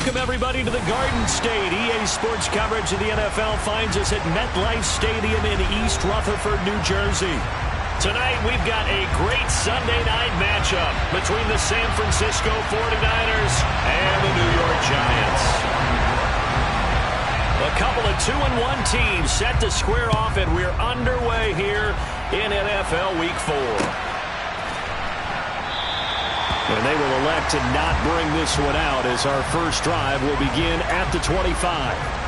Welcome, everybody, to the Garden State. EA Sports coverage of the NFL finds us at MetLife Stadium in East Rutherford, New Jersey. Tonight, we've got a great Sunday night matchup between the San Francisco 49ers and the New York Giants. A couple of 2-1 teams set to square off, and we're underway here in NFL Week 4. And they will elect to not bring this one out as our first drive will begin at the 25.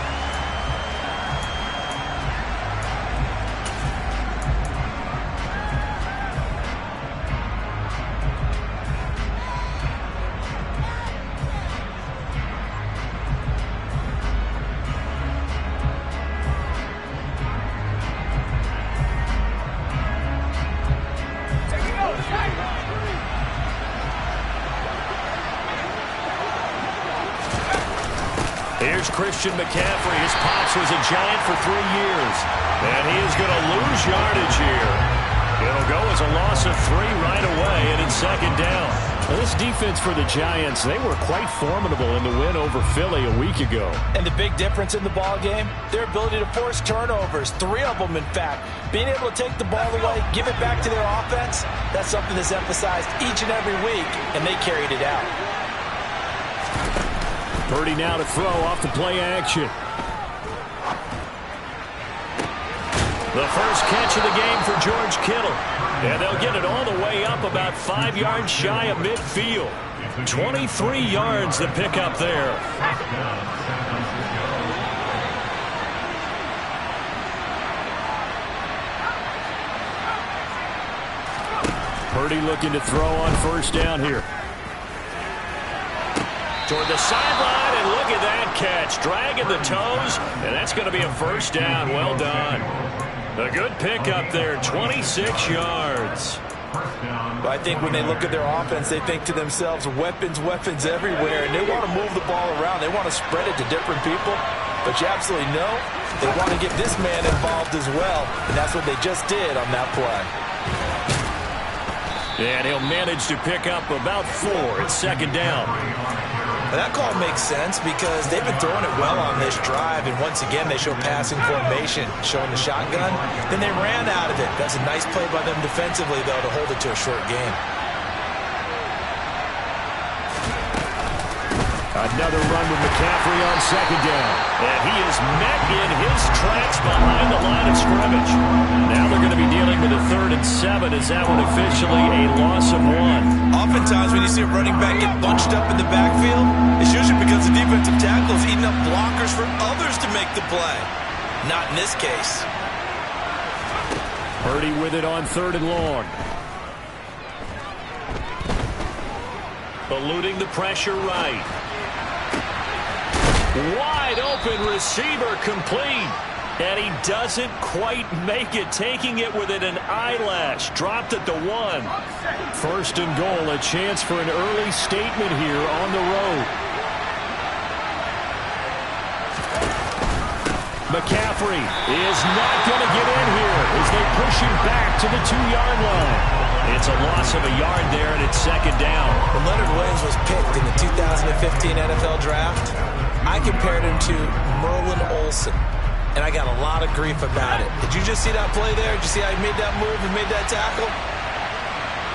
Here's Christian McCaffrey. His pops was a Giant for 3 years. And he is going to lose yardage here. It'll go as a loss of 3 right away, and it's second down. Well, this defense for the Giants, they were quite formidable in the win over Philly a week ago. And the big difference in the ball game, their ability to force turnovers, 3 of them, in fact. Being able to take the ball away, give it back to their offense, that's something that's emphasized each and every week, and they carried it out. Purdy now to throw off the play action. The first catch of the game for George Kittle. And they'll get it all the way up about 5 yards shy of midfield. 23 yards to pick up there. Purdy looking to throw on first down here. Toward the sideline, and look at that catch. Dragging the toes, and that's going to be a first down. Well done. A good pickup there, 26 yards. I think when they look at their offense, they think to themselves, weapons, weapons everywhere, and they want to move the ball around. They want to spread it to different people, but you absolutely know they want to get this man involved as well, and that's what they just did on that play. And he'll manage to pick up about 4. It's second down. And that call makes sense because they've been throwing it well on this drive, and once again they show passing formation, showing the shotgun. Then they ran out of it. That's a nice play by them defensively, though, to hold it to a short game. Another run with McCaffrey on second down. And he is met in his tracks behind the line of scrimmage. Now they're going to be dealing with a 3rd and 7. Is that one officially a loss of 1? Oftentimes when you see a running back get bunched up in the backfield, it's usually because the defensive tackle is eating up blockers for others to make the play. Not in this case. Purdy with it on 3rd and long. Eluding the pressure right. Wide open receiver complete. And he doesn't quite make it, taking it within an eyelash. Dropped at the 1. 1st and goal, a chance for an early statement here on the road. McCaffrey is not going to get in here as they push him back to the 2-yard line. It's a loss of a yard there, and it's second down. When Leonard Williams was picked in the 2015 NFL Draft, I compared him to Merlin Olsen, and I got a lot of grief about it. Did you just see that play there? Did you see how he made that move and made that tackle?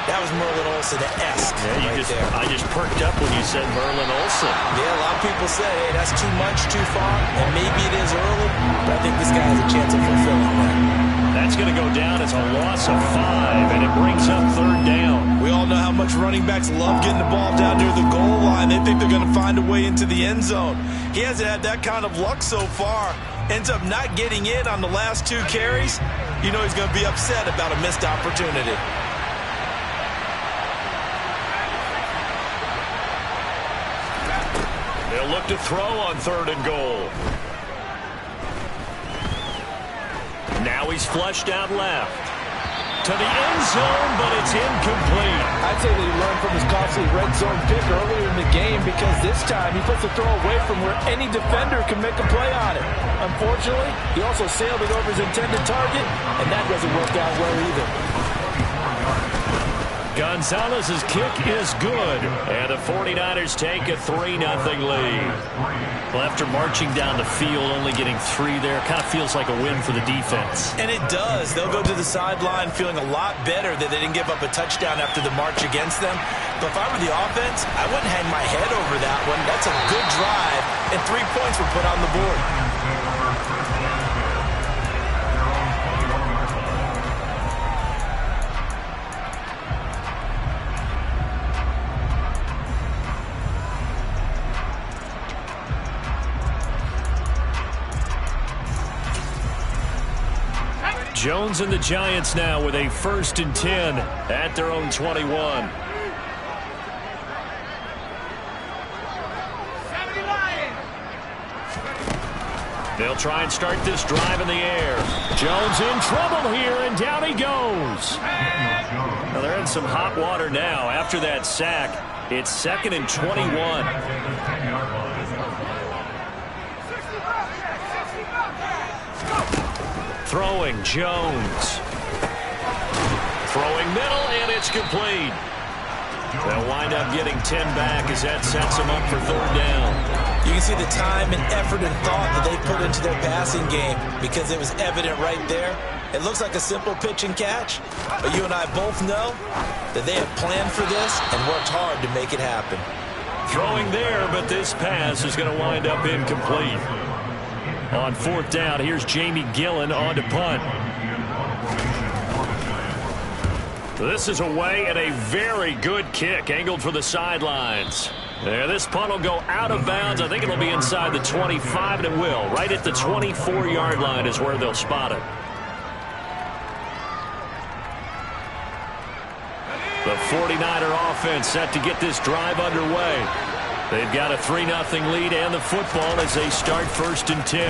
That was Merlin Olsen-esque. Yeah, I just perked up when you said Merlin Olsen. Yeah, a lot of people say, hey, that's too much, too far, and maybe it is early, but I think this guy has a chance of fulfilling that. That's going to go down as a loss of 5, and it brings up 3rd down. We all know how much running backs love getting the ball down near the goal line. They think they're going to find a way into the end zone. He hasn't had that kind of luck so far. Ends up not getting in on the last 2 carries. You know he's going to be upset about a missed opportunity. They'll look to throw on 3rd and goal. Now he's flushed out left. To the end zone, but it's incomplete. I'd say that he learned from his costly red zone pick earlier in the game, because this time he puts the throw away from where any defender can make a play on it. Unfortunately, he also sailed it over his intended target, and that doesn't work out well either. Gonzalez's kick is good, and the 49ers take a 3-0 lead. Well, after marching down the field, only getting 3 there, kind of feels like a win for the defense. And it does. They'll go to the sideline feeling a lot better that they didn't give up a touchdown after the march against them. But if I were the offense, I wouldn't hang my head over that one. That's a good drive, and 3 points were put on the board. Jones and the Giants now with a 1st and 10 at their own 21. They'll try and start this drive in the air. Jones in trouble here, and down he goes. Well, they're in some hot water now after that sack. It's 2nd and 21. Throwing, Jones. Throwing middle, and it's complete. They'll wind up getting 10 back as that sets them up for 3rd down. You can see the time and effort and thought that they put into their passing game because it was evident right there. It looks like a simple pitch and catch, but you and I both know that they have planned for this and worked hard to make it happen. Throwing there, but this pass is going to wind up incomplete. On 4th down, here's Jamie Gillen on to punt. This is away, and a very good kick angled for the sidelines. There, this punt will go out of bounds. I think it'll be inside the 25, and it will. Right at the 24-yard line is where they'll spot it. The 49er offense set to get this drive underway. They've got a 3-0 lead and the football as they start 1st and 10.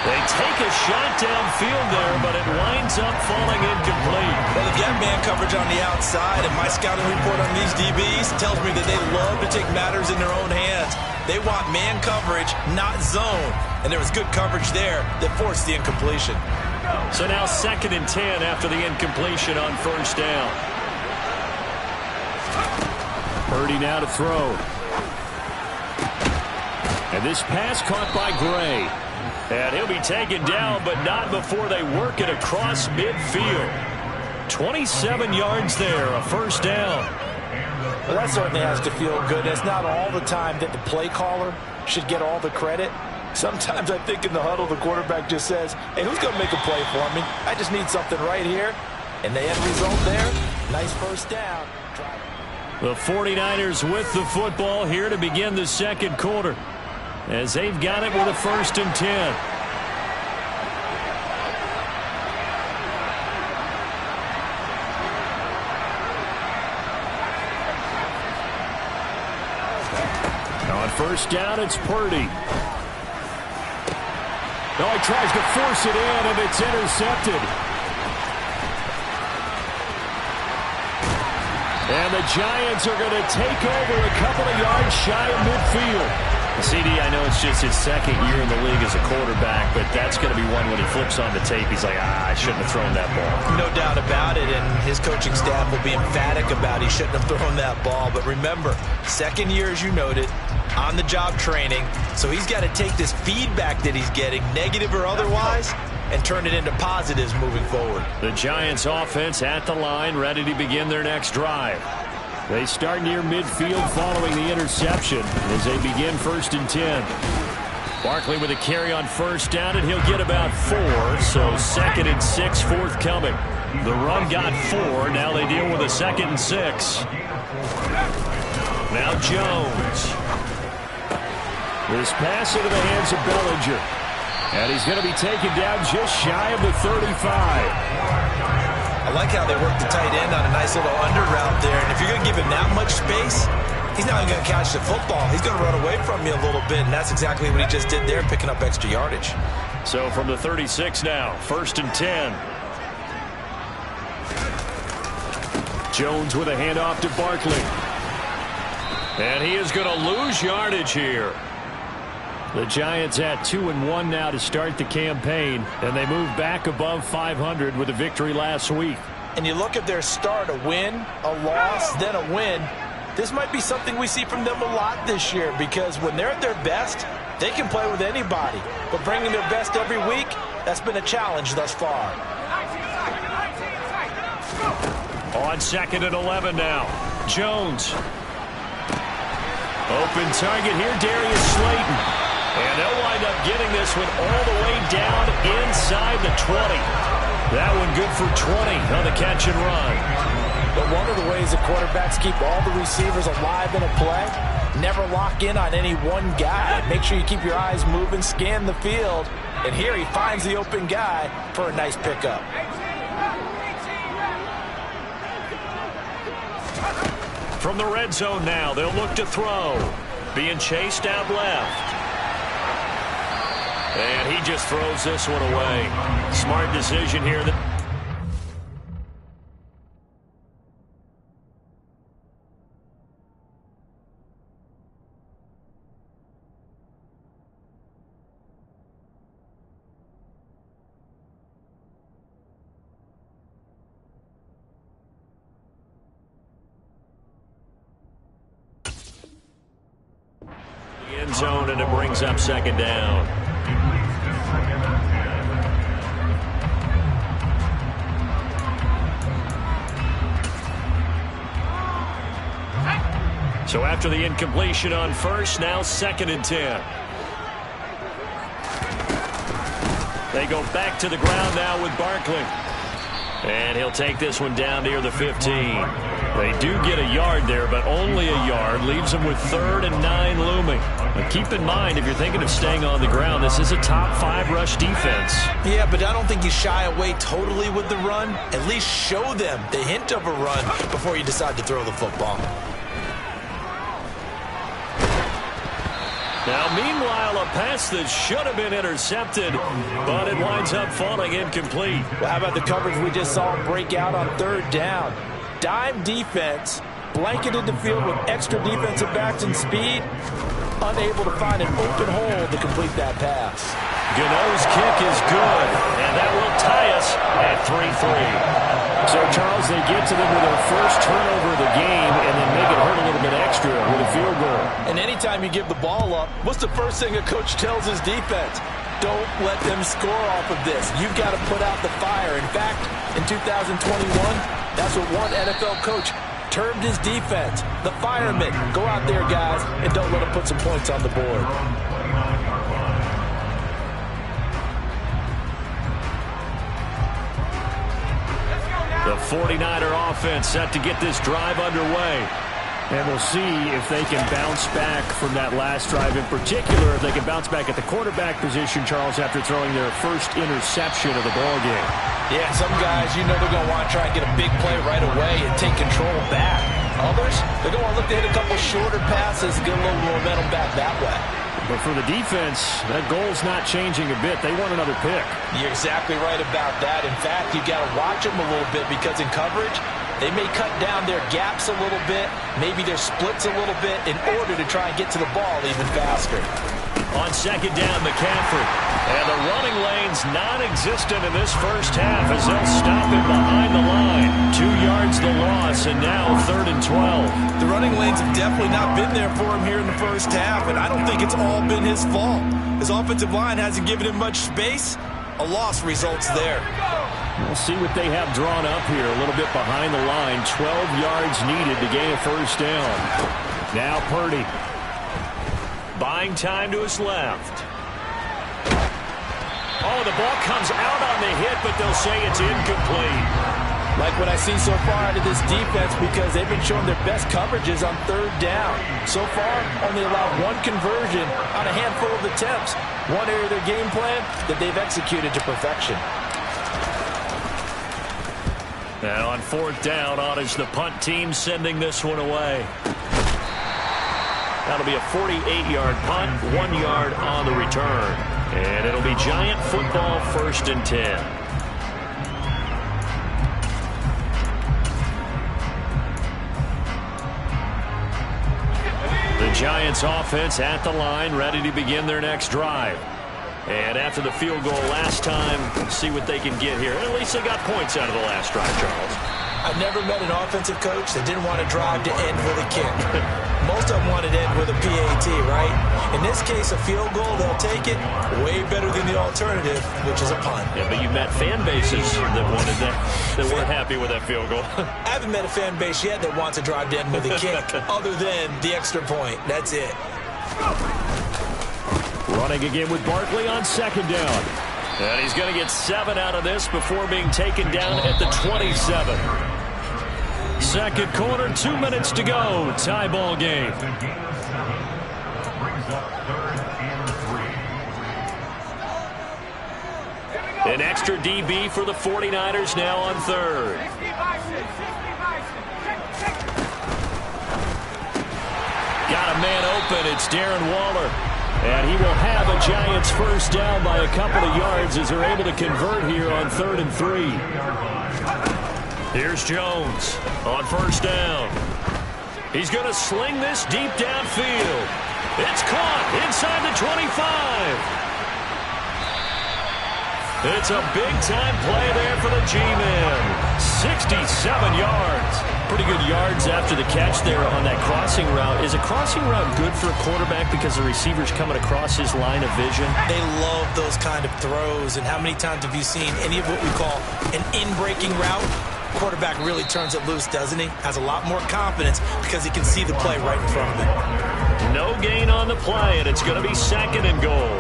They take a shot downfield there, but it winds up falling incomplete. Well, they've got man coverage on the outside, and my scouting report on these DBs tells me that they love to take matters in their own hands. They want man coverage, not zone. And there was good coverage there that forced the incompletion. So now 2nd and 10 after the incompletion on 1st down. Purdy now to throw. And this pass caught by Gray. And he'll be taken down, but not before they work it across midfield. 27 yards there, a 1st down. Well, that certainly has to feel good. It's not all the time that the play caller should get all the credit. Sometimes I think in the huddle, the quarterback just says, hey, who's going to make a play for me? I just need something right here. And the end result there, nice 1st down. The 49ers with the football here to begin the 2nd quarter, as they've got it with a 1st and 10. On 1st down, it's Purdy. No, he tries to force it in, and it's intercepted. And the Giants are going to take over a couple of yards shy of midfield. CD, I know it's just his 2nd year in the league as a quarterback, but that's going to be one when he flips on the tape. He's like, I shouldn't have thrown that ball. No doubt about it, and his coaching staff will be emphatic about he shouldn't have thrown that ball. But remember, 2nd year, as you noted, on-the-job training, so he's got to take this feedback that he's getting, negative or otherwise, and turn it into positives moving forward. The Giants offense at the line, ready to begin their next drive. They start near midfield following the interception as they begin 1st and 10. Barkley with a carry on 1st down, and he'll get about 4, so 2nd and 6 forthcoming. The run got 4. Now they deal with a 2nd and 6. Now Jones. This pass into the hands of Bellinger. And he's going to be taken down just shy of the 35. I like how they work the tight end on a nice little under route there. And if you're going to give him that much space, he's not going to catch the football. He's going to run away from you a little bit, and that's exactly what he just did there, picking up extra yardage. So from the 36 now, 1st and 10. Jones with a handoff to Barkley. And he is going to lose yardage here. The Giants at 2-1 now to start the campaign, and they move back above 500 with a victory last week. And you look at their start, a win, a loss, then a win. This might be something we see from them a lot this year, because when they're at their best, they can play with anybody. But bringing their best every week, that's been a challenge thus far. On 2nd and 11 now. Jones. Open target here, Darius Slayton. And they'll wind up getting this one all the way down inside the 20. That one good for 20 on the catch and run. But one of the ways the quarterbacks keep all the receivers alive in a play, never lock in on any one guy. Make sure you keep your eyes moving, scan the field. And here he finds the open guy for a nice pickup. From the red zone now, they'll look to throw. Being chased out left. And he just throws this one away. Smart decision here. End zone, and it brings up 2nd down. So after the incompletion on 1st, now 2nd and 10. They go back to the ground now with Barkley. And he'll take this one down near the 15. They do get a yard there, but only a yard. Leaves them with 3rd and 9 looming. But keep in mind, if you're thinking of staying on the ground, this is a top 5 rush defense. Yeah, but I don't think you shy away totally with the run. At least show them the hint of a run before you decide to throw the football. Now, meanwhile, a pass that should have been intercepted, but it winds up falling incomplete. Well, how about the coverage we just saw break out on 3rd down? Dime defense, blanketed the field with extra defensive backs and speed, unable to find an open hole to complete that pass. Gano's kick is good, and that will tie us at 3-3. So, Charles, they get to them with their first turnover of the game and then make it hurt a little bit extra with a field goal. And anytime you give the ball up, what's the first thing a coach tells his defense? Don't let them score off of this. You've got to put out the fire. In fact, in 2021, that's what one NFL coach termed his defense. The firemen. Go out there, guys, and don't let them put some points on the board. The 49er offense set to get this drive underway. And we'll see if they can bounce back from that last drive. In particular, if they can bounce back at the quarterback position, Charles, after throwing their first interception of the ballgame. Yeah, some guys, you know they're going to want to try and get a big play right away and take control back. Others, they're going to look to hit a couple shorter passes and get a little momentum back that way. But for the defense, that goal's not changing a bit. They want another pick. You're exactly right about that. In fact, you've got to watch them a little bit because in coverage, they may cut down their gaps a little bit, maybe their splits a little bit in order to try and get to the ball even faster. On 2nd down, McCaffrey. And the running lane's non-existent in this first half as they'll stop him behind the line. 2 yards the loss, and now 3rd and 12. The running lanes have definitely not been there for him here in the first half, and I don't think it's all been his fault. His offensive line hasn't given him much space. A loss results there. We'll see what they have drawn up here. A little bit behind the line. 12 yards needed to gain a first down. Now Purdy. Buying time to his left. Oh, the ball comes out on the hit, but they'll say it's incomplete. Like what I see so far out of this defense because they've been showing their best coverages on 3rd down. So far, only allowed 1 conversion on a handful of attempts. One area of their game plan that they've executed to perfection. Now on 4th down, on is the punt team sending this one away. That'll be a 48-yard punt, 1 yard on the return. And it'll be Giant football, 1st and 10. The Giants offense at the line, ready to begin their next drive. And after the field goal last time, see what they can get here. At least they got points out of the last drive, Charles. I've never met an offensive coach that didn't want to drive to end with a kick. Most of them wanted to end with a PAT, right? In this case, a field goal, they'll take it. Way better than the alternative, which is a punt. Yeah, but you met fan bases that wanted that, that weren't happy with that field goal. I haven't met a fan base yet that wants to drive to end with a kick, other than the extra point. That's it. Running again with Barkley on second down. And he's going to get 7 out of this before being taken down at the 27. Second quarter, 2 minutes to go. Tie ball game. An extra DB for the 49ers now on third. Got a man open. It's Darren Waller. And he will have a Giants first down by a couple of yards as they're able to convert here on 3rd and 3. Here's Jones on first down. He's going to sling this deep downfield. It's caught inside the 25. It's a big-time play there for the G-Man. 67 yards. Pretty good yards after the catch there on that crossing route. Is a crossing route good for a quarterback because the receiver's coming across his line of vision? They love those kind of throws. And how many times have you seen any of what we call an in-breaking route? Quarterback really turns it loose, doesn't he? Has a lot more confidence because he can see the play right in front of him. No gain on the play, and it's going to be 2nd and goal.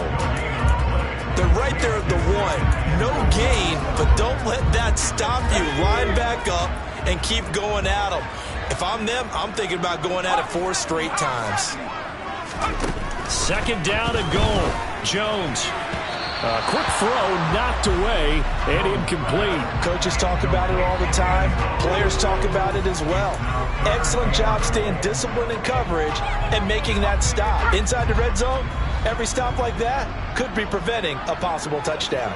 They're right there at the 1. No gain, but don't let that stop you. Line back up and keep going at them. If I'm them, I'm thinking about going at it 4 straight times. 2nd down and goal. Jones. A quick throw knocked away and incomplete. Coaches talk about it all the time. Players talk about it as well. Excellent job staying disciplined in coverage and making that stop. Inside the red zone, every stop like that could be preventing a possible touchdown.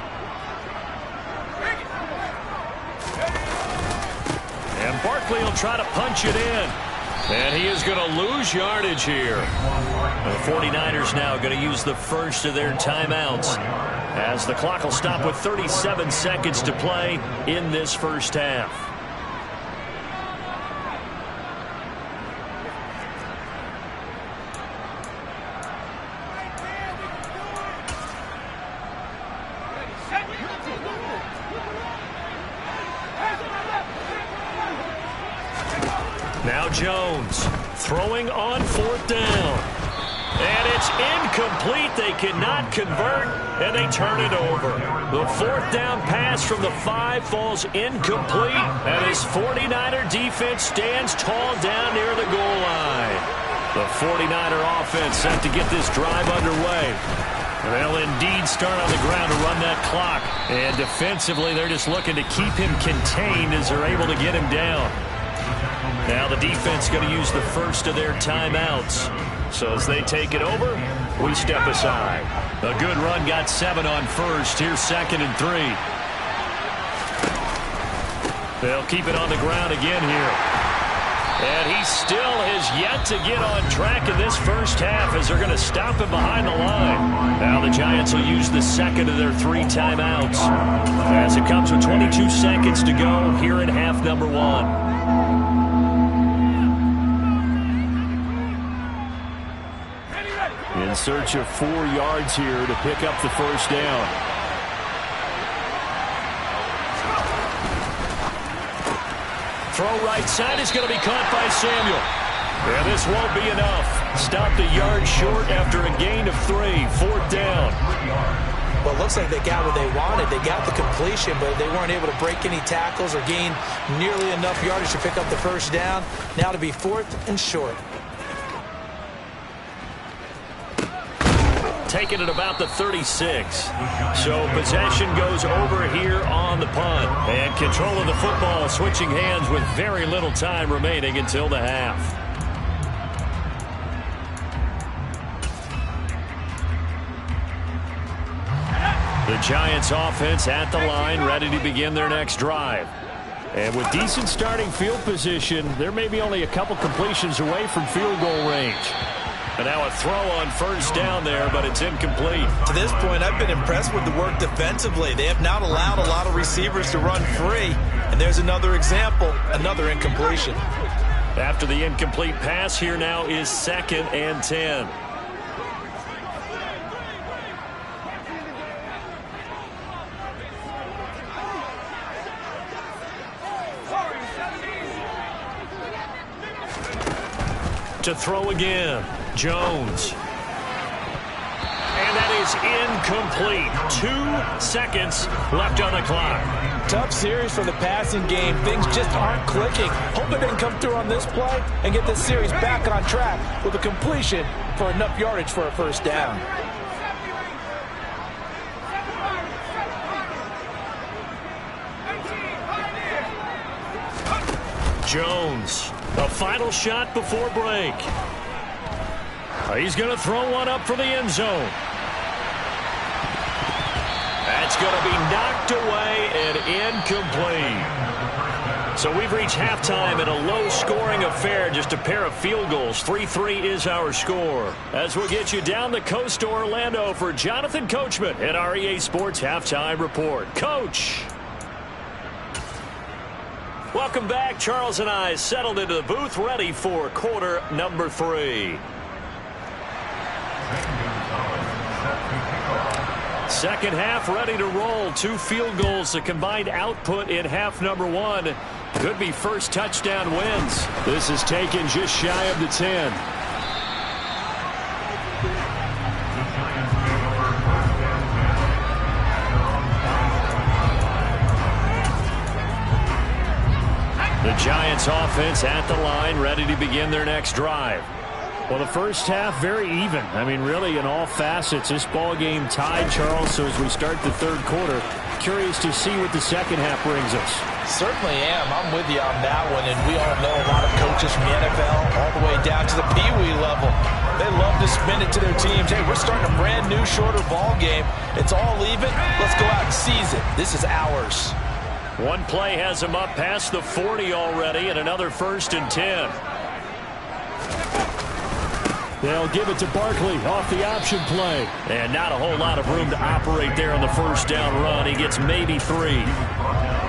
And Barkley will try to punch it in. And he is going to lose yardage here. The 49ers now going to use the first of their timeouts as the clock will stop with 37 seconds to play in this first half. Now Jones throwing on 4th down. And it's incomplete. They cannot convert, and they turn it over. The 4th down pass from the 5 falls incomplete, and his 49er defense stands tall down near the goal line. The 49er offense set to get this drive underway. They'll indeed start on the ground to run that clock. And defensively, they're just looking to keep him contained as they're able to get him down. Now the defense going to use the first of their timeouts. So as they take it over, we step aside. A good run got 7 on first. Here's 2nd and 3. They'll keep it on the ground again here. And he still has yet to get on track in this first half as they're going to stop him behind the line. Now the Giants will use the 2nd of their 3 timeouts as it comes with 22 seconds to go here in half number 1. In search of 4 yards here to pick up the first down. Throw right side is going to be caught by Samuel. And this won't be enough. Stopped a yard short after a gain of 3. 4th down. Well, it looks like they got what they wanted. They got the completion, but they weren't able to break any tackles or gain nearly enough yardage to pick up the first down. Now to be 4th and short. Taken at about the 36. So possession goes over here on the punt. And control of the football switching hands with very little time remaining until the half. The Giants offense at the line, ready to begin their next drive. And with decent starting field position, there may be only a couple completions away from field goal range. And now a throw on first down there, but it's incomplete. To this point, I've been impressed with the work defensively. They have not allowed a lot of receivers to run free. And there's another example, another incompletion. After the incomplete pass, here now is 2nd and 10. To throw again, Jones. And that is incomplete. 2 seconds left on the clock. Tough series for the passing game. Things just aren't clicking. Hope it didn't come through on this play and get this series back on track with a completion for enough yardage for a first down. Jones, a final shot before break. He's going to throw one up for the end zone. That's going to be knocked away and incomplete. So we've reached halftime in a low-scoring affair, just a pair of field goals. 3-3 is our score. As we'll get you down the coast to Orlando for Jonathan Coachman at our EA Sports Halftime Report. Coach! Welcome back. Charles and I settled into the booth, ready for quarter number 3. Second half ready to roll. 2 field goals, the combined output in half number 1. Could be first touchdown wins. This is taken just shy of the 10. The Giants offense at the line, ready to begin their next drive. Well, the first half, very even. I mean, really, in all facets, this ball game tied, Charles. So as we start the third quarter, curious to see what the second half brings us. Certainly am. I'm with you on that one. And we all know a lot of coaches from the NFL all the way down to the Pee Wee level. They love to spin it to their teams. Hey, we're starting a brand new, shorter ball game. It's all even. Let's go out and seize it. This is ours. One play has him up past the 40 already, and another 1st and 10. They'll give it to Barkley off the option play. And not a whole lot of room to operate there on the first down run. He gets maybe 3.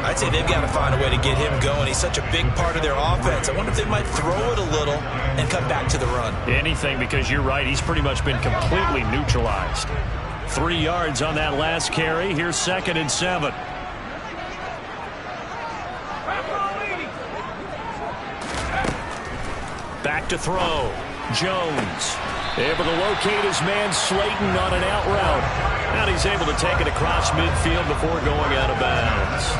I'd say they've got to find a way to get him going. He's such a big part of their offense. I wonder if they might throw it a little and come back to the run. Anything, because you're right. He's pretty much been completely neutralized. 3 yards on that last carry. Here's 2nd and 7. Back to throw. Jones able to locate his man Slayton on an out route. And he's able to take it across midfield before going out of bounds.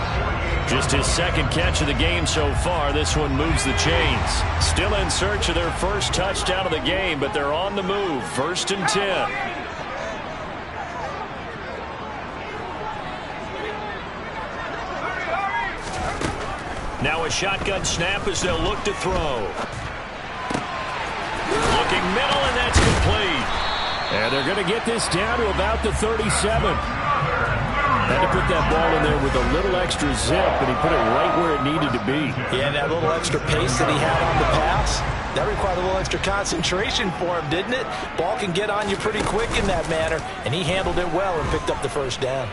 Just his 2nd catch of the game so far. This one moves the chains. Still in search of their first touchdown of the game, but they're on the move. 1st and 10. Now a shotgun snap as they'll look to throw. Looking middle, and that's complete. And they're going to get this down to about the 37. Had to put that ball in there with a little extra zip, and he put it right where it needed to be. Yeah, and that little extra pace that he had on the pass, that required a little extra concentration for him, didn't it? Ball can get on you pretty quick in that manner, and he handled it well and picked up the first down.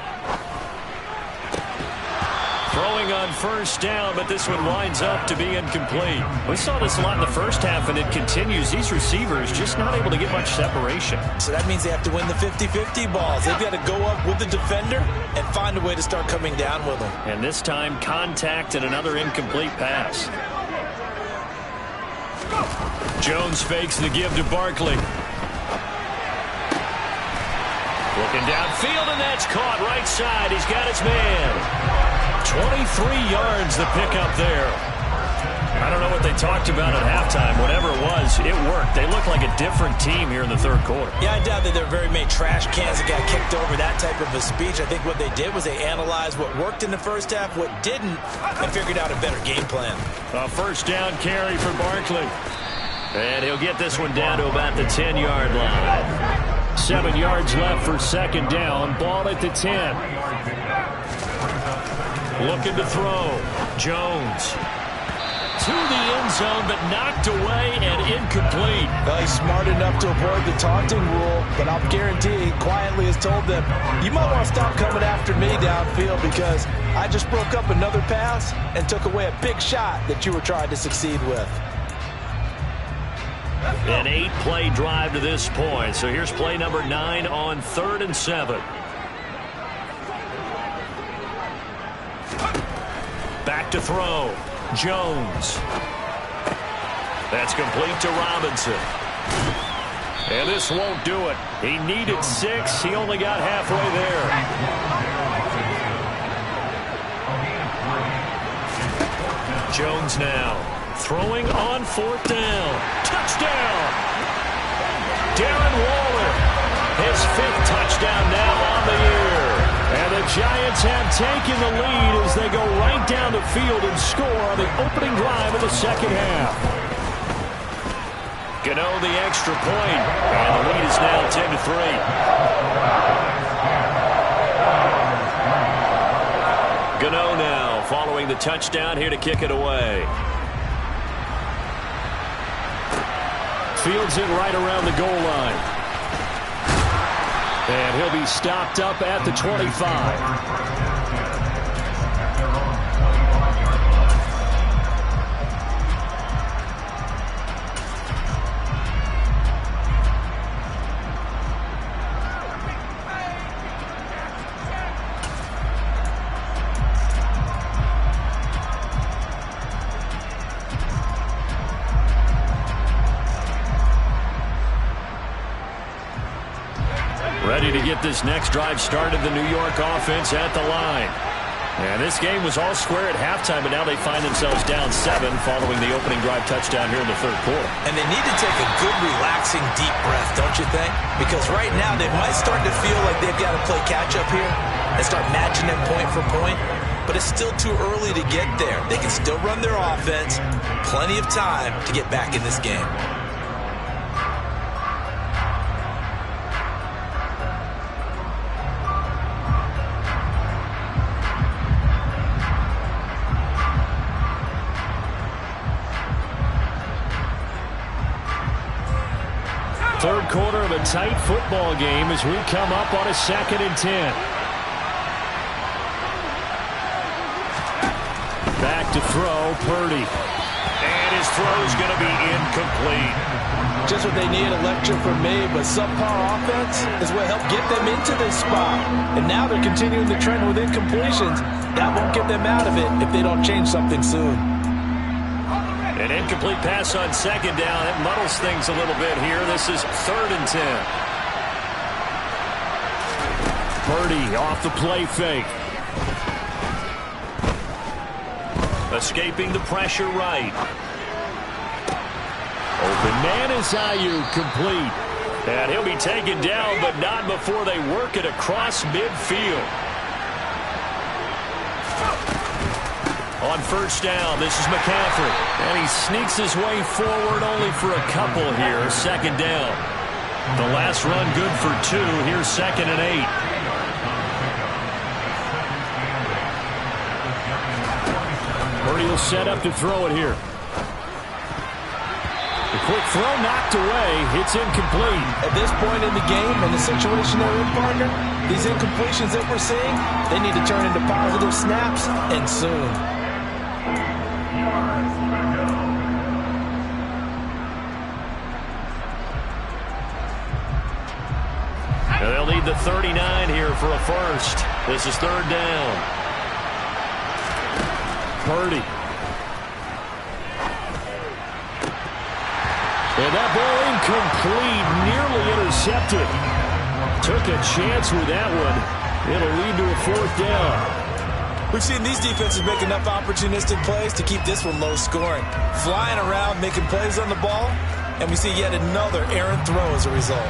Throwing on first down, but this one winds up to be incomplete. We saw this a lot in the first half, and it continues. These receivers just not able to get much separation. So that means they have to win the 50-50 balls. They've got to go up with the defender and find a way to start coming down with them. And this time, contact and another incomplete pass. Jones fakes the give to Barkley. Looking downfield, and that's caught right side. He's got his man. 23 yards the pickup there. I don't know what they talked about at halftime. Whatever it was, it worked. They look like a different team here in the third quarter. Yeah, I doubt that there are very many trash cans that got kicked over, that type of a speech. I think what they did was they analyzed what worked in the first half, what didn't, and figured out a better game plan. A first down carry for Barkley. And he'll get this one down to about the 10-yard line. 7 yards left for 2nd down. Ball at the 10. Looking to throw. Jones. to the end zone, but knocked away and incomplete. Well, he's smart enough to avoid the taunting rule, but I'll guarantee he quietly has told them, you might want to stop coming after me downfield because I just broke up another pass and took away a big shot that you were trying to succeed with. An 8-play drive to this point. So here's play number 9 on 3rd and 7. Back to throw. Jones. That's complete to Robinson. And this won't do it. He needed 6. He only got halfway there. Jones now. Throwing on 4th down. Touchdown! Darren Waller. His 5th touchdown now on the year. And the Giants have taken the lead as they go right down the field and score on the opening drive of the second half. Gano the extra point. And the lead is now 10-3. Gano now following the touchdown here to kick it away. Fields it right around the goal line. And he'll be stopped up at the 25. Ready to get this next drive started, the New York offense at the line. And this game was all square at halftime, but now they find themselves down 7 following the opening drive touchdown here in the 3rd quarter. And they need to take a good, relaxing, deep breath, don't you think? Because right now they might start to feel like they've got to play catch-up here and start matching them point for point. But it's still too early to get there. They can still run their offense. Plenty of time to get back in this game. Third quarter of a tight football game as we come up on a 2nd and 10. Back to throw, Purdy. And his throw is going to be incomplete. Just what they need, a lecture from me, but subpar offense is what helped get them into this spot. And now they're continuing the trend with incompletions. That won't get them out of it if they don't change something soon. An incomplete pass on 2nd down. It muddles things a little bit here. This is 3rd and 10. Purdy off the play fake. Escaping the pressure right. Open man is Ayuk, complete. And he'll be taken down, but not before they work it across midfield. On 1st down, this is McCaffrey. And he sneaks his way forward only for a couple here. 2nd down. The last run good for 2. Here's 2nd and 8. Purdy will set up to throw it here. The quick throw knocked away. It's incomplete. At this point in the game, and the situation they're in, partner, these incompletions that we're seeing, they need to turn into positive snaps, and soon. And they'll need the 39 here for a first. This is 3rd down. Purdy. And that ball incomplete, nearly intercepted. Took a chance with that one. It'll lead to a 4th down. We've seen these defenses make enough opportunistic plays to keep this one low scoring. Flying around, making plays on the ball, and we see yet another errant throw as a result.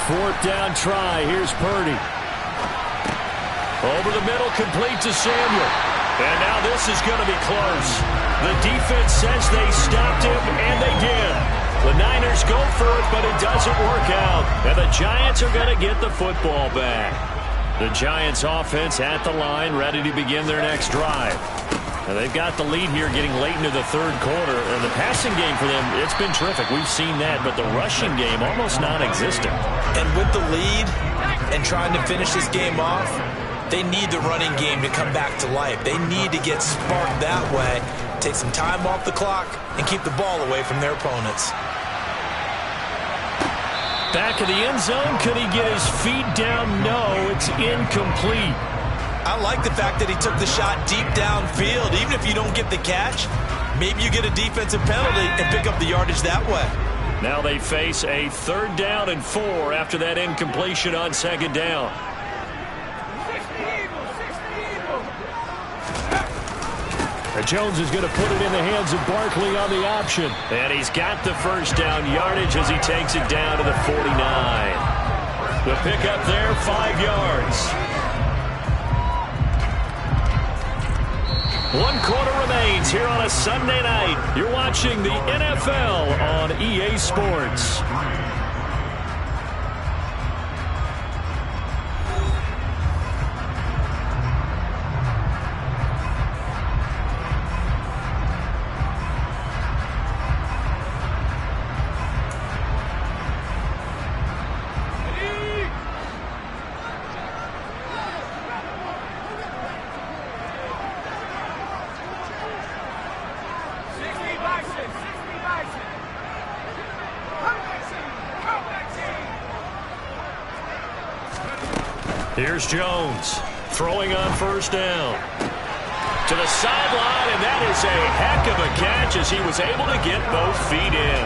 Fourth down try. Here's Purdy. Over the middle, complete to Samuel. And now this is going to be close. The defense says they stopped him, and they did. The Niners go for it, but it doesn't work out. And the Giants are going to get the football back. The Giants offense at the line, ready to begin their next drive. Now they've got the lead here getting late into the third quarter. And the passing game for them, it's been terrific. We've seen that, but the rushing game almost non-existent. And with the lead and trying to finish this game off, they need the running game to come back to life. They need to get sparked that way, take some time off the clock, and keep the ball away from their opponents. Back of the end zone. Could he get his feet down? No, it's incomplete. I like the fact that he took the shot deep downfield. Even if you don't get the catch, maybe you get a defensive penalty and pick up the yardage that way. Now they face a 3rd down and 4 after that incompletion on 2nd down. Jones is going to put it in the hands of Barkley on the option. And he's got the 1st down yardage as he takes it down to the 49. The pickup there, 5 yards. 1 quarter remains here on a Sunday night. You're watching the NFL on EA Sports. Here's Jones throwing on 1st down. To the sideline, and that is a heck of a catch as he was able to get both feet in.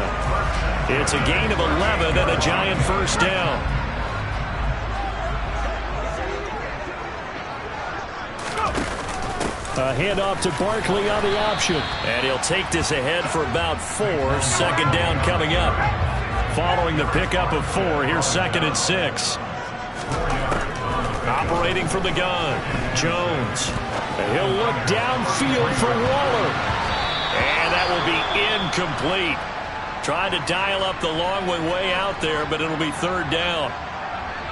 It's a gain of 11 and a Giant 1st down. A handoff to Barkley on the option. And he'll take this ahead for about 4. 2nd down coming up. Following the pickup of 4, here's 2nd and 6. Operating from the gun, Jones. And he'll look downfield for Waller. And that will be incomplete. Trying to dial up the long way out there, but it'll be 3rd down.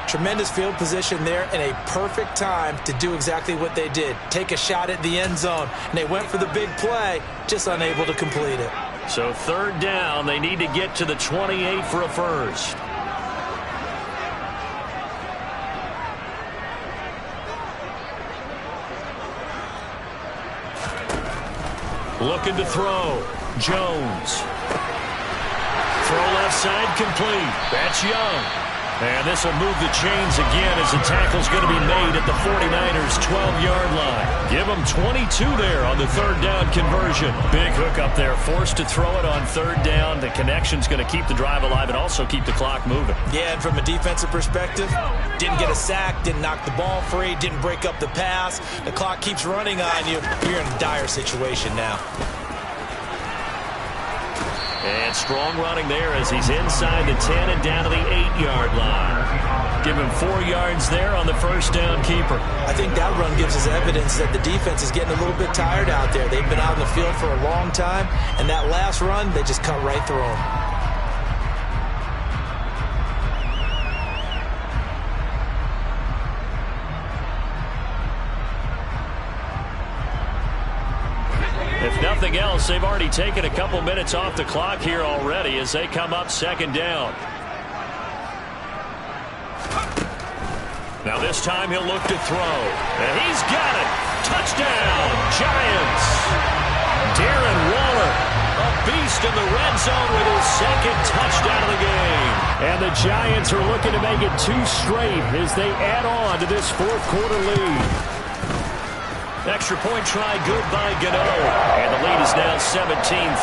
Tremendous field position there and a perfect time to do exactly what they did. Take a shot at the end zone. And they went for the big play, just unable to complete it. So 3rd down, they need to get to the 28 for a 1st. Looking to throw. Jones. Throw left side complete. That's Young. And this will move the chains again as the tackle's going to be made at the 49ers' 12-yard line. Give them 22 there on the 3rd down conversion. Big hook up there. Forced to throw it on 3rd down. The connection's going to keep the drive alive and also keep the clock moving. Yeah, and from a defensive perspective, didn't get a sack, didn't knock the ball free, didn't break up the pass. The clock keeps running on you. You're in a dire situation now. And strong running there as he's inside the 10 and down to the 8-yard line. Give him 4 yards there on the 1st down keeper. I think that run gives us evidence that the defense is getting a little bit tired out there. They've been out in the field for a long time, and that last run, they just cut right through them. If nothing else, they've already taken a couple minutes off the clock here already as they come up 2nd down. Now this time he'll look to throw. And he's got it. Touchdown, Giants. Darren Waller, a beast in the red zone with his 2nd touchdown of the game. And the Giants are looking to make it 2 straight as they add on to this 4th quarter lead. Extra point try good by Gano. And the lead is now 17-3.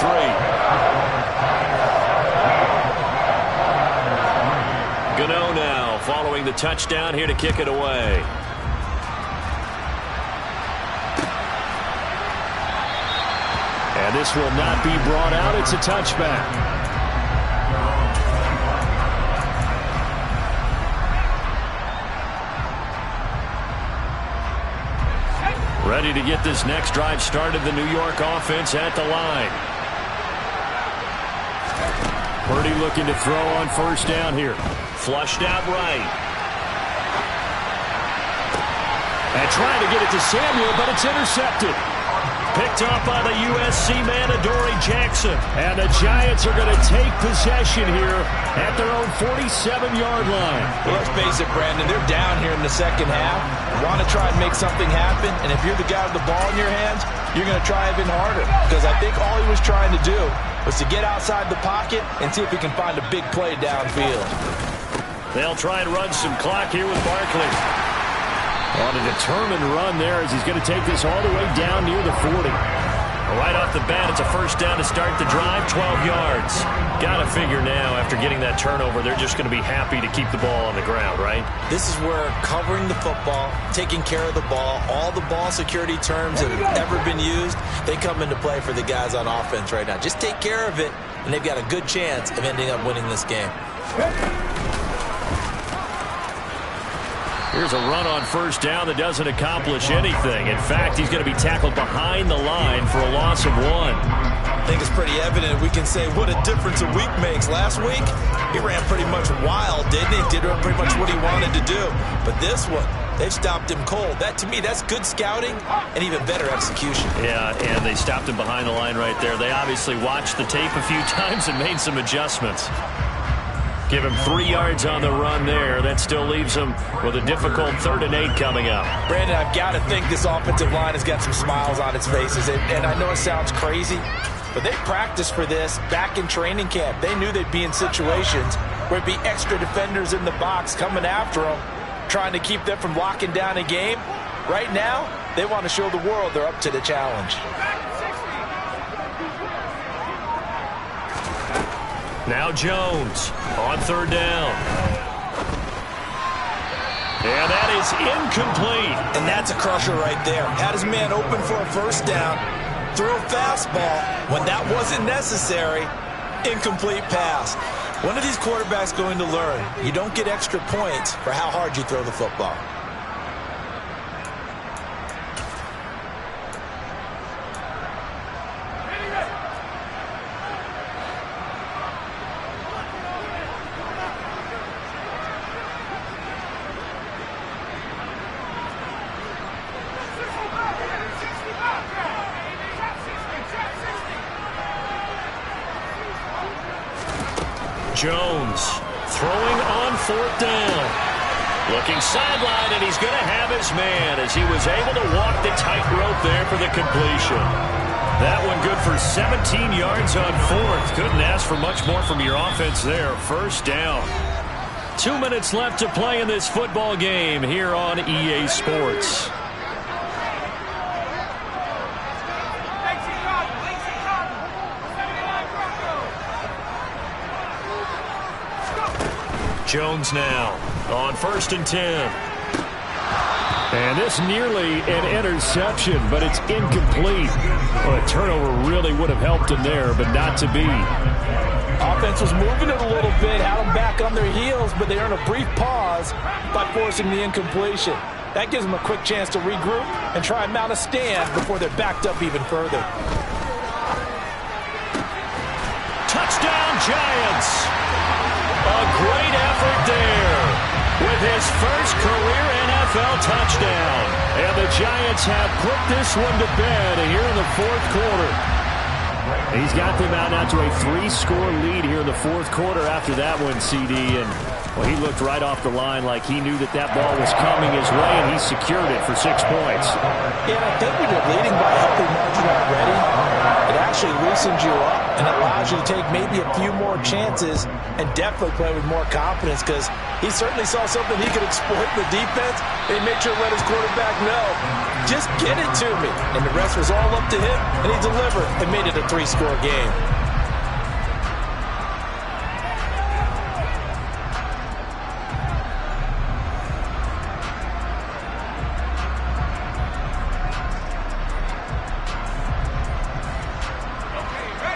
Gano now following the touchdown here to kick it away. And this will not be brought out. It's a touchback. Ready to get this next drive started, the New York offense at the line. Purdy looking to throw on 1st down here. Flushed out right. And trying to get it to Samuel, but it's intercepted. Picked up by the USC man, Adoree Jackson. And the Giants are going to take possession here at their own 47-yard line. Well, let's face it, Brandon, they're down here in the second half. Want to try and make something happen, and if you're the guy with the ball in your hands, you're going to try even harder. Because I think all he was trying to do was to get outside the pocket and see if he can find a big play downfield. They'll try and run some clock here with Barkley. On a determined run there as he's going to take this all the way down near the 40. Right off the bat, it's a first down to start the drive, 12 yards. Got to figure now, after getting that turnover, they're just going to be happy to keep the ball on the ground, right? This is where covering the football, taking care of the ball, all the ball security terms that have ever been used, they come into play for the guys on offense right now. Just take care of it, and they've got a good chance of ending up winning this game. Here's a run on first down that doesn't accomplish anything. In fact, he's going to be tackled behind the line for a loss of 1. I think it's pretty evident we can say what a difference a week makes. Last week, he ran pretty much wild, didn't he? Did pretty much what he wanted to do. But this one, they've stopped him cold. That, to me, that's good scouting and even better execution. Yeah, and they stopped him behind the line right there. They obviously watched the tape a few times and made some adjustments. Give him 3 yards on the run there. That still leaves him with a difficult 3rd and 8 coming up. Brandon, I've got to think this offensive line has got some smiles on its faces. And I know it sounds crazy, but they practiced for this back in training camp. They knew they'd be in situations where it'd be extra defenders in the box coming after them, trying to keep them from locking down a game. Right now, they want to show the world they're up to the challenge. Now Jones on 3rd down. And that is incomplete. And that's a crusher right there. Had his man open for a first down, threw a fastball when that wasn't necessary. Incomplete pass. One of these quarterbacks going to learn, you don't get extra points for how hard you throw the football. Jones throwing on 4th down. Looking sideline, and he's going to have his man as he was able to walk the tightrope there for the completion. That one good for 17 yards on 4th. Couldn't ask for much more from your offense there. First down. 2 minutes left to play in this football game here on EA Sports. Jones now on 1st and 10. And this nearly an interception, but it's incomplete. Well, a turnover really would have helped him there, but not to be. Offense was moving it a little bit, had them back on their heels, but they earned a brief pause by forcing the incompletion. That gives them a quick chance to regroup and try and mount a stand before they're backed up even further. Touchdown, Giants! A great effort there with his first career NFL touchdown. And the Giants have put this one to bed here in the 4th quarter. He's got them out now to a 3-score lead here in the 4th quarter after that one, CD. And, well, he looked right off the line like he knew that that ball was coming his way, and he secured it for 6 points. Yeah, I think when you're leading by a healthy margin already, it actually loosens you up and allows you to take maybe a few more chances and definitely play with more confidence, because he certainly saw something he could exploit in the defense, and he made sure to let his quarterback know, just get it to me. And the rest was all up to him, and he delivered and made it a 3-score game.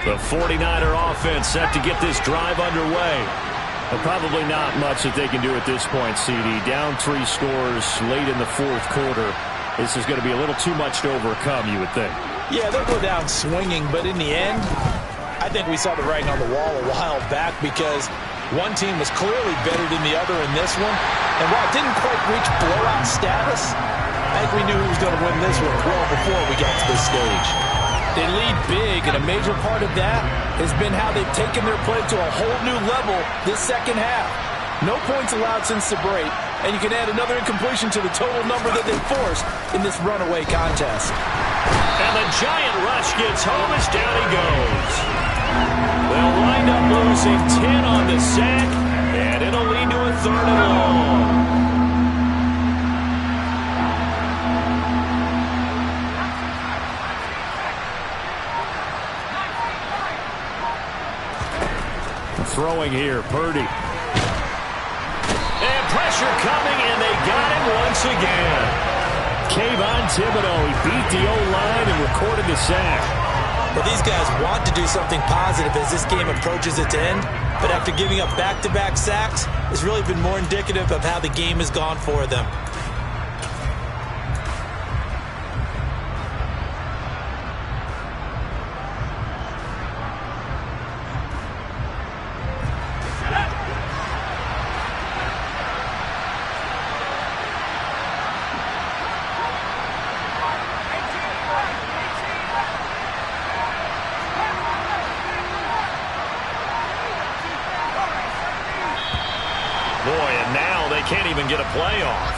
The 49er offense set to get this drive underway. But probably not much that they can do at this point, CD. Down 3 scores late in the 4th quarter. This is going to be a little too much to overcome, you would think. Yeah, they'll go down swinging, but in the end, I think we saw the writing on the wall a while back, because one team was clearly better than the other in this one. And while it didn't quite reach blowout status, I think we knew who was going to win this one well before we got to this stage. They lead big, and a major part of that has been how they've taken their play to a whole new level this second half. No points allowed since the break, and you can add another incompletion to the total number that they forced in this runaway contest. And the giant rush gets home as down he goes. They'll wind up losing 10 on the sack, and it'll lead to a 3rd and long. Throwing here, Purdy. And pressure coming, and they got him once again. Kayvon Thibodeaux, he beat the O-line and recorded the sack. Well, these guys want to do something positive as this game approaches its end, but after giving up back-to-back sacks, it's really been more indicative of how the game has gone for them. Boy, and now they can't even get a play off.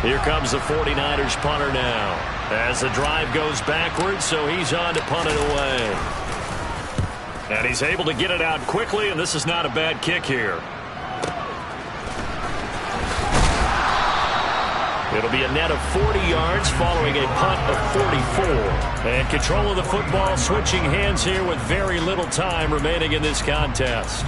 Here comes the 49ers punter now. As the drive goes backwards, so he's on to punt it away. And he's able to get it out quickly, and this is not a bad kick here. It'll be a net of 40 yards following a punt of 44. And control of the football switching hands here with very little time remaining in this contest.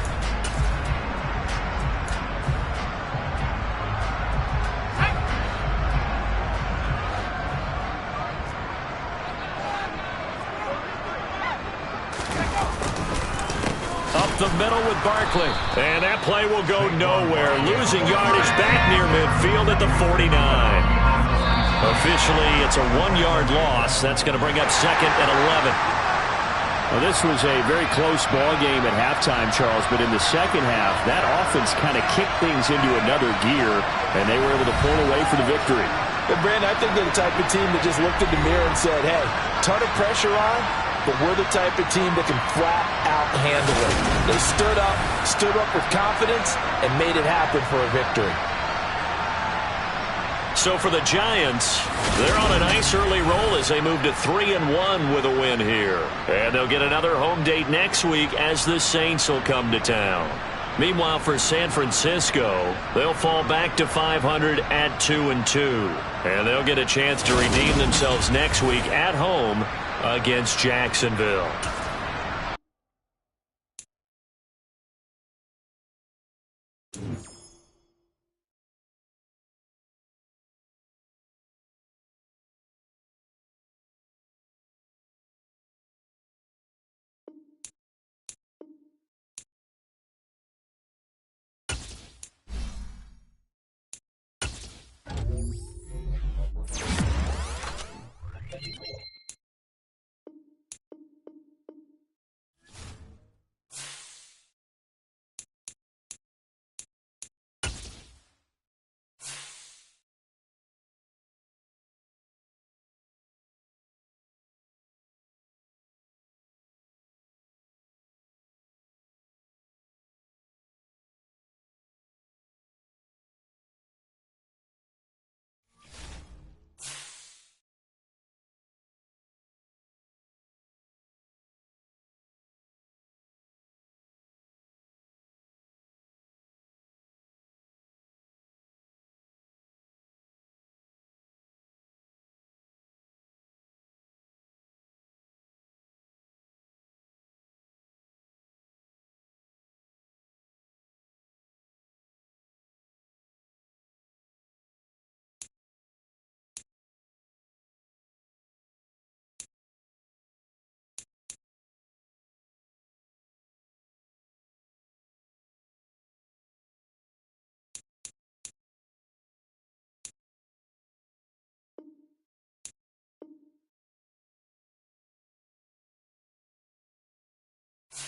Up the middle with Barkley. And that play will go nowhere. Losing yardage back near midfield at the 49. Officially, it's a 1-yard loss. That's going to bring up 2nd and 11. Well, this was a very close ball game at halftime, Charles, but in the second half, that offense kind of kicked things into another gear, and they were able to pull away for the victory. But, Brandon, I think they're the type of team that just looked in the mirror and said, hey, ton of pressure on, but we're the type of team that can flat out handle it. They stood up with confidence, and made it happen for a victory. So for the Giants, they're on a nice early roll as they move to 3-1 with a win here. And they'll get another home date next week as the Saints will come to town. Meanwhile, for San Francisco, they'll fall back to 500 at 2-2. And they'll get a chance to redeem themselves next week at home against Jacksonville.